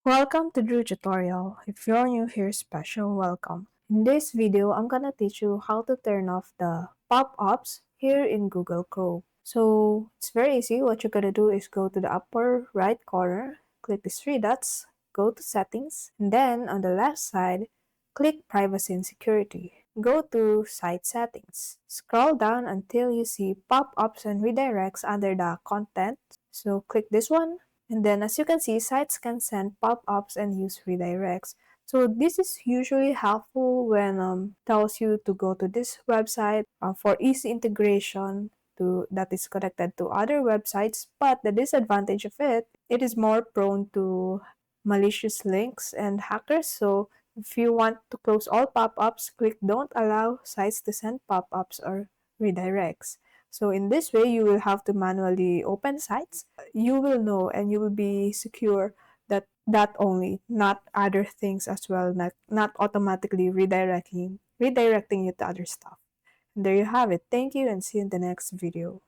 Welcome to Drew tutorial. If you're new here, special welcome. In this video, I'm gonna teach you how to turn off the pop-ups here in Google Chrome. So it's very easy. What you're gonna do is go to the upper right corner, click these three dots, go to settings, and then on the left side, click privacy and security. Go to site settings. Scroll down until you see pop-ups and redirects under the content. So click this one. And then as you can see, sites can send pop-ups and use redirects. So this is usually helpful when tells you to go to this website for easy integration that is connected to other websites. But the disadvantage of it is more prone to malicious links and hackers. So if you want to close all pop-ups, click don't allow sites to send pop-ups or redirects. So in this way, you will have to manually open sites. You will know and you will be secure that only, not other things as well, not automatically redirecting you to other stuff. And there you have it. Thank you and see you in the next video.